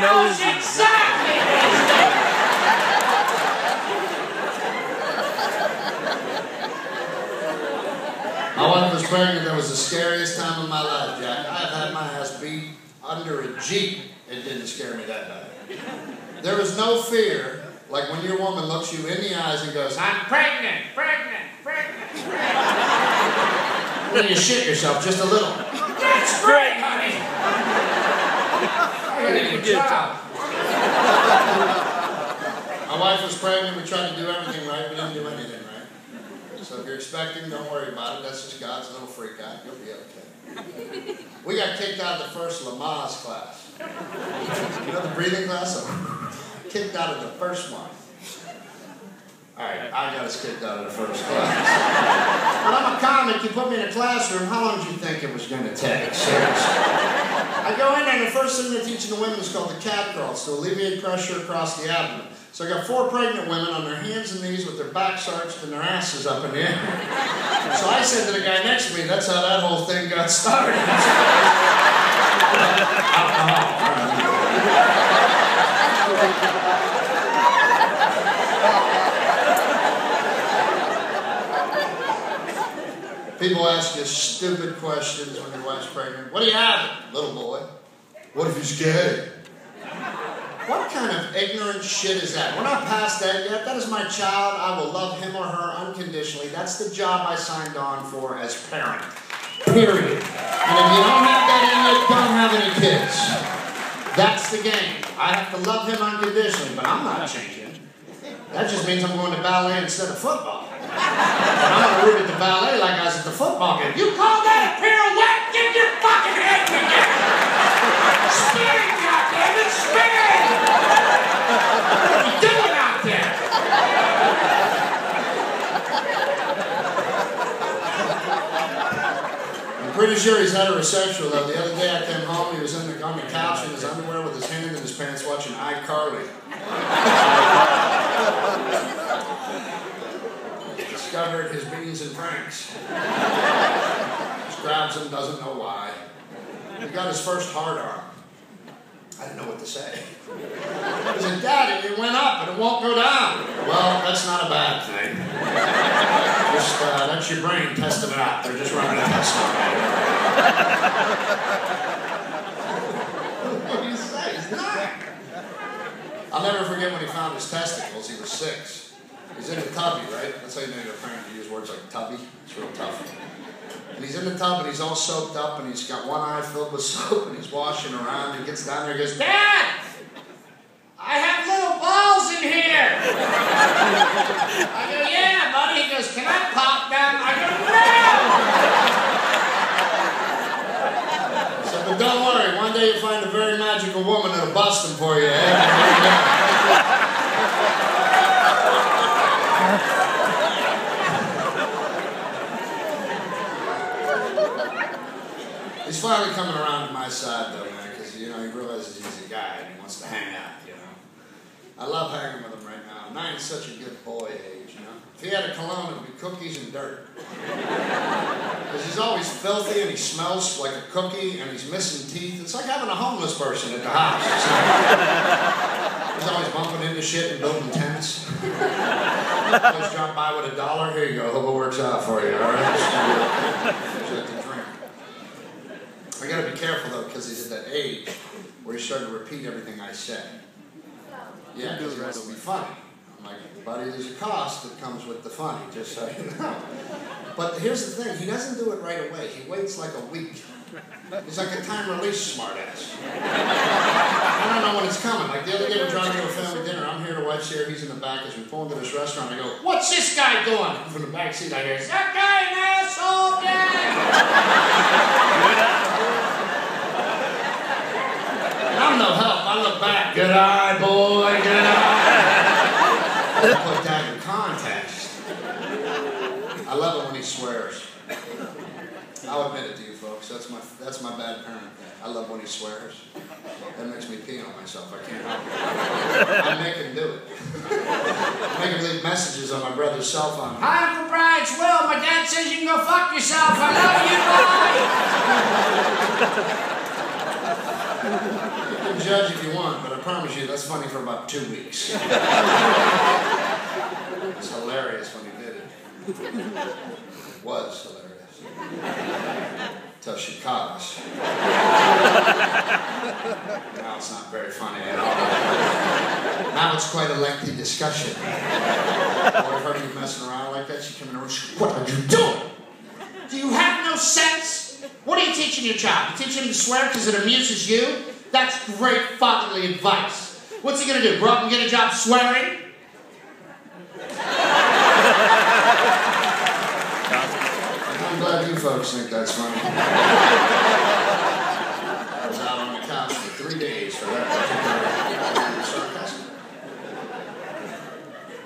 knows exactly. My wife was pregnant. That was the scariest time of my life, Jack. I have had my ass beat under a Jeep. It didn't scare me that bad. There was no fear, like when your woman looks you in the eyes and goes, I'm pregnant, pregnant, pregnant, pregnant. When you shit yourself just a little. That's great, honey. I gotta get a job. My wife was pregnant. We tried to do everything right. We didn't do anything right. So if you're expecting, don't worry about it. That's just God's little freak out. You'll be okay. We got kicked out of the first Lamaze class. You know the breathing class? So, kicked out of the first one. All right, I got us kicked out of the first class. But I'm a comic. You put me in a classroom. How long did you think it was going to take? Seriously. I go in there, and the first thing they're teaching the women is called the cat crawl. It's to alleviate pressure across the abdomen. So I got 4 pregnant women on their hands and knees with their backs arched and their asses up in the air. So I said to the guy next to me, that's how that whole thing got started. People ask you stupid questions when your wife's pregnant. What do you have? Little boy. What if he's gay? What kind of ignorant shit is that? We're not past that yet. That is my child. I will love him or her unconditionally. That's the job I signed on for as parent. Period. And if you don't have that in you, don't have any kids. That's the game. I have to love him unconditionally, but I'm not changing. That just means I'm going to ballet instead of football. I'm going to root at the ballet like I was at the football game. You call that a pirouette? Get your fucking head together! Spin, goddammit, spin! What are you doing out there? I'm pretty sure he's heterosexual, though. The other day I came home, he was on the couch in his underwear with his hand in his pants watching iCarly. Discovered his beans and pranks. Just grabs him, doesn't know why. He got his first hard arm. I didn't know what to say. He said, Daddy, it went up and it won't go down. Well, that's not a bad thing. Just, that's your brain testing it out. They're just running a test on it. What do you say? He's 9. I'll never forget when he found his testicles. He was 6. He's in the tubby, right? That's how you know you're a parent. You use words like tubby. It's real tough. And he's in the tub and he's all soaked up and he's got one eye filled with soap and he's washing around. He gets down there and goes, Dad! I have little balls in here! I go, yeah, buddy. He goes, can I pop them? I go, no! I said, but don't worry. One day you'll find a very magical woman that'll bust them for you, eh? He's finally coming around to my side, though, man, because, you know, he realizes he's a guy and he wants to hang out, you know. I love hanging with him right now. 9's such a good boy age, you know. If he had a cologne, it would be cookies and dirt. Because he's always filthy and he smells like a cookie and he's missing teeth. It's like having a homeless person at the house. He's always bumping into shit and building tents. Just drop by with $1. Here you go. Hope it works out for you, all right? I gotta be careful though, because he's at that age where he's starting to repeat everything I say. Yeah, because he wants to be funny. I'm like, buddy, there's a cost that comes with the funny, just so you know. But here's the thing, he doesn't do it right away. He waits like a week. He's like a time-release smartass. I don't know when it's coming. Like the other day we're driving to a family dinner. I'm here, the wife's here, he's in the back. As we pull into this restaurant, I go, what's this guy doing? From the back seat I hear, is that guy an asshole, Dad? I'm no help. I look back. Good eye, boy. Good eye. Put that in context. I love it when he swears. I'll admit it to you folks. That's my bad parent. I love when he swears. That makes me pee on myself. I can't help it. I make him do it. I make him leave messages on my brother's cell phone. Hi, Uncle Brian. It's Will. My dad says you can go fuck yourself. I love you. Bye. judge if you want, but I promise you that's funny for about 2 weeks. It's hilarious when he did it. It was hilarious. Till she caught us. Now it's not very funny at all. Now it's quite a lengthy discussion. I've heard you messing around like that. She came in the room, what are you doing? Do you have no sense? What are you teaching your child? You teach him to swear because it amuses you? That's great fatherly advice. What's he going to do? Grow up and get a job swearing? I'm glad you folks think that's funny. I was out on the couch for 3 days for that sarcasm.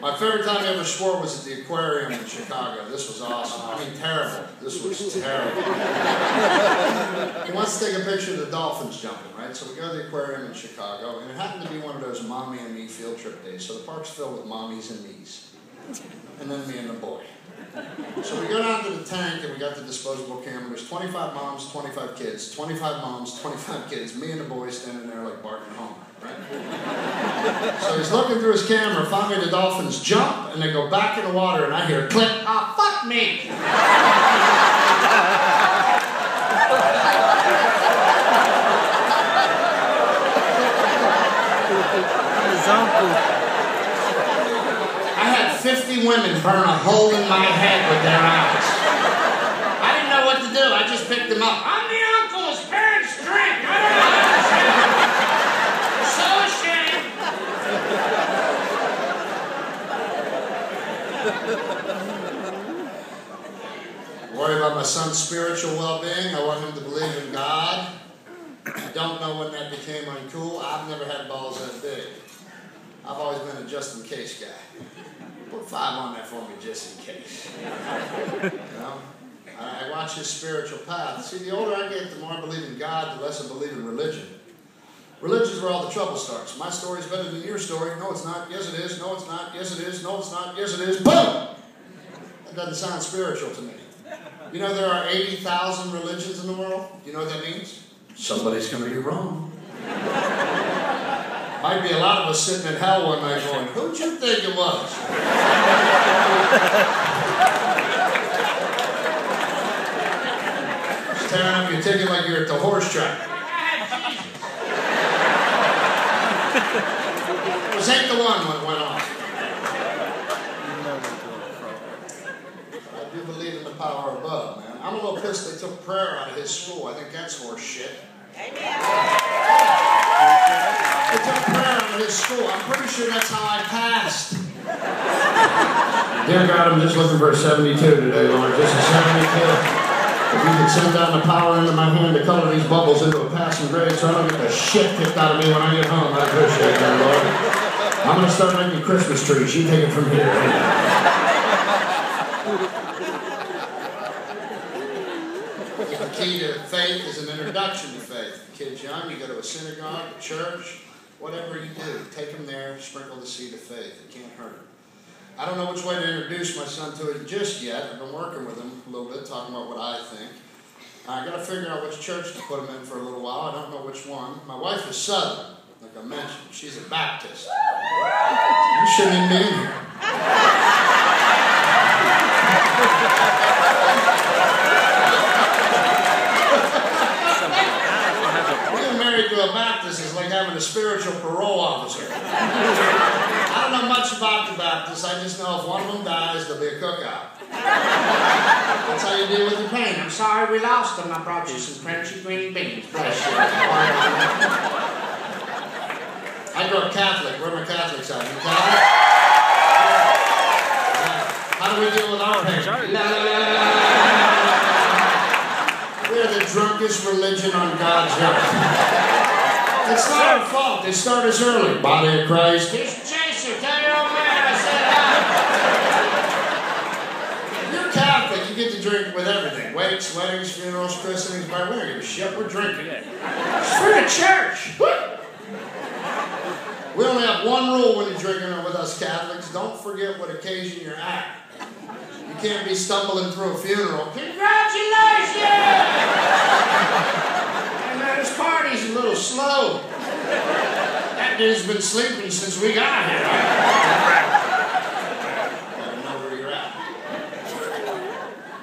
My favorite time I ever swore was at the aquarium in Chicago. This was awesome. I mean, terrible. This was terrible. He wants to take a picture of the dolphins jumping, right? So we go to the aquarium in Chicago, and it happened to be one of those mommy and me field trip days. So the park's filled with mommies and me's. And then me and the boy. So we go down to the tank, and we got the disposable camera. There's 25 moms, 25 kids. 25 moms, 25 kids. Me and the boy standing there like Bart and Homer, right? So he's looking through his camera. Finally, the dolphins jump, and they go back in the water, and I hear click. Ah, fuck me! I had 50 women burn a hole in my head with their eyes. I didn't know what to do. I just picked them up. I'm the uncle. His parents drink. I don't know. I'm so ashamed. Worry about my son's spiritual well-being. I want him to believe in God. I don't know when that became uncool. I've never had balls that big. I've always been a just-in-case guy. Put 5 on that for me, just in case. You know? I watch his spiritual path. See, the older I get, the more I believe in God, the less I believe in religion. Religion's where all the trouble starts. My story's better than your story. No, it's not. Yes, it is. No, it's not. Yes, it is. No, it's not. Yes, it is. Boom! That doesn't sound spiritual to me. You know there are 80,000 religions in the world? You know what that means? Somebody's going to be wrong. Might be a lot of us sitting in hell one night going, who'd you think it was? Just tearing up your ticket like you're at the horse track. It was 8 to 1 when it went off. I do believe in the power above, man. I'm a little pissed they took prayer out of his school. I think that's horse shit. They took prayer out of his school. I'm pretty sure that's how I passed. Dear God, I'm just looking for a 72 today, Lord. Just a 72. If you could send down the power into my hand to color these bubbles into a passing grade so I don't get the shit kicked out of me when I get home, I appreciate that, Lord. I'm going to start making Christmas trees. You take it from here. The key to faith is an introduction to faith. Kids young, you go to a synagogue, a church, whatever you do, take them there, sprinkle the seed of faith. It can't hurt them. I don't know which way to introduce my son to it just yet. I've been working with him a little bit, talking about what I think. I got to figure out which church to put him in for a little while. I don't know which one. My wife is Southern, like I mentioned. She's a Baptist. You shouldn't even be in here. Being married to a Baptist is like having a spiritual parole officer. I don't know much about the Baptists. I just know if one of them dies, there'll be a cookout. That's how you deal with your pain. I'm sorry we lost them. I brought you some crunchy green beans. Bless you. I grew up Catholic. Where are my Catholics at? You Catholic? How do we deal with our pain? We're the drunkest religion on God's earth. It's not our fault. They start us early. Body of Christ. Here's your chaser. Tell your old man I said hi. If you're Catholic, you get to drink with everything. Wakes, weddings, funerals, christenings. We don't give a shit. We're drinking it. It's for the church. We only have one rule when you're drinking with us Catholics. Don't forget what occasion you're at. You can't be stumbling through a funeral. Congratulations! And this party's a little slow. That dude's been sleeping since we got here. I don't know where you're at.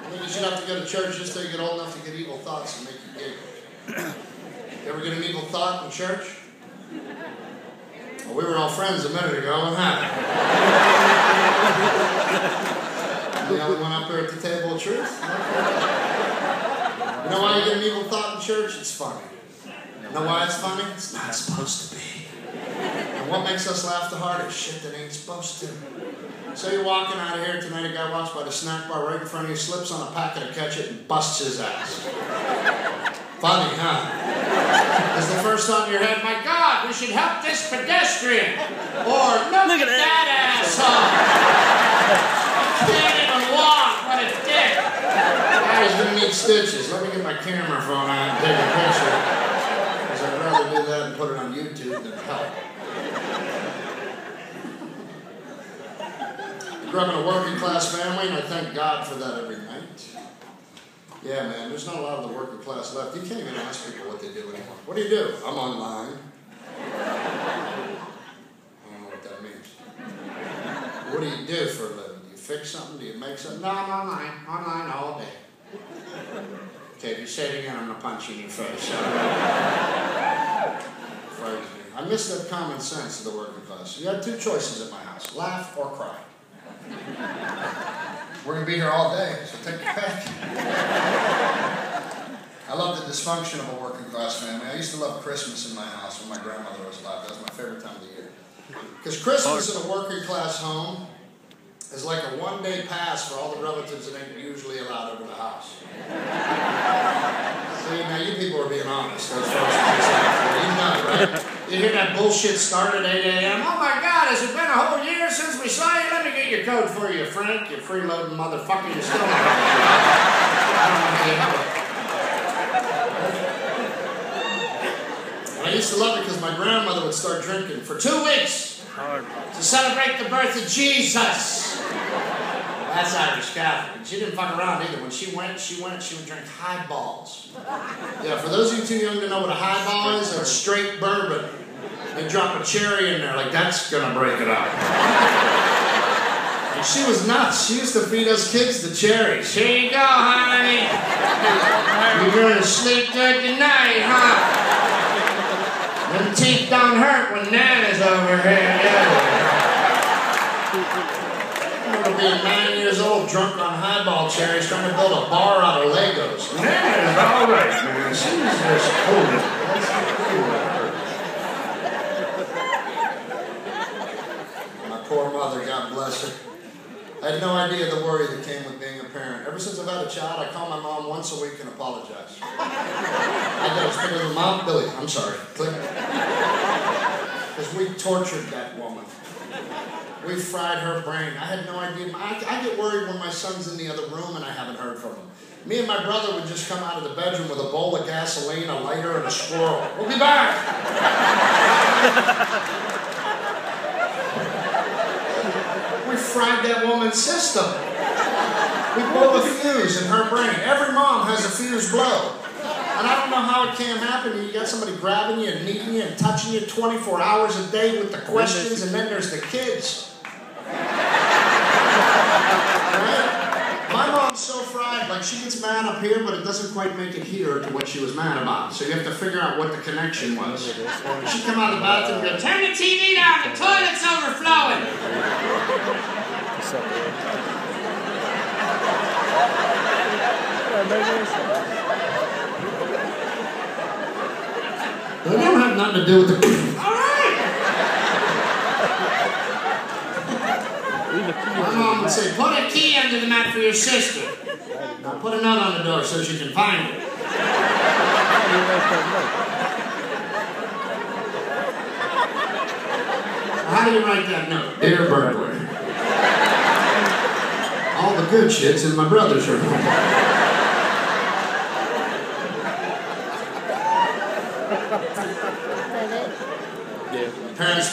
I think you should have to go to church just till you get old enough to get evil thoughts and make you giggle. You ever get an evil thought in church? Well, we were all friends a minute ago. What happened? The only one up there at the table of truth? You know why you get an evil thought in church? It's funny. You know why it's funny? It's not supposed to be. And what makes us laugh the hardest? Shit that ain't supposed to. So you're walking out of here tonight, a guy walks by the snack bar right in front of you, slips on a packet of ketchup and busts his ass. Funny, huh? Is the first thought in your head, my God, we should help this pedestrian. Or, look at that asshole. Can't even walk, what a dick. He's gonna need stitches. Let me get my camera phone out and take a picture. Because I'd rather do that and put it on YouTube than help. I grew up in a working class family, and I thank God for that every night. Yeah, man, there's not a lot of the working class left. You can't even ask people what they do anymore. What do you do? I'm online. I don't know what that means. What do you do for a living? Do you fix something? Do you make something? No, I'm online. Online all day. Okay, if you say it again, I'm going to punch you in your face. I miss that common sense of the working class. You had two choices at my house, laugh or cry. We're going to be here all day, so take your pick. I love the dysfunction of a working class family. I used to love Christmas in my house when my grandmother was alive. That was my favorite time of the year. Because Christmas in a working class home is like a one-day pass for all the relatives that ain't usually allowed over the house. See, now you people are being honest. Those folks are just like, you know, right? You hear that bullshit start at 8 a.m. Oh my God, has it been a whole year since we saw you? Let me get your code for you, Frank. You freeloading motherfucker. You're still not going to I don't know how you have it. I used to love it because my grandmother would start drinking for 2 weeks to celebrate the birth of Jesus. That's Irish Catholic. And she didn't fuck around either. When she would drink highballs. Yeah, for those of you too young to know what a highball is, it's straight bourbon. They drop a cherry in there, like that's gonna break it up. And she was nuts. She used to feed us kids the cherries. Here you go, honey. You're gonna sleep good tonight, huh? Them teeth don't hurt when Nana's over here. Yeah. I remember being 9 years old, drunk on highball cherries, trying to build a bar out of Legos. Nana's all right, man. She's just cool. My poor mother, God bless her. I had no idea the worry that came with being a parent. Ever since I've had a child, I call my mom once a week and apologize. I know, it's because of Mom, Billy, I'm sorry. Click. Because we tortured that woman. We fried her brain. I had no idea. I get worried when my son's in the other room and I haven't heard from him. Me and my brother would just come out of the bedroom with a bowl of gasoline, a lighter, and a squirrel. We'll be back! We fried that woman's system. We blew a fuse in her brain. Every mom has a fuse blow. And I don't know how it can happen. You got somebody grabbing you and kneading you and touching you 24 hours a day with the questions, and then there's the kids. Right? My mom's so fried, like she gets mad up here, but it doesn't quite make it here to what she was mad about. So you have to figure out what the connection was. She'd come out of the bathroom and go, turn the TV down, the toilet's overflowing. But it don't have nothing to do with the... All right! My mom would say, put a key under the mat for your sister. Now put a note on the door so she can find it. How do you write that note? Dear burglar. All the good shit's in my brother's room. Parents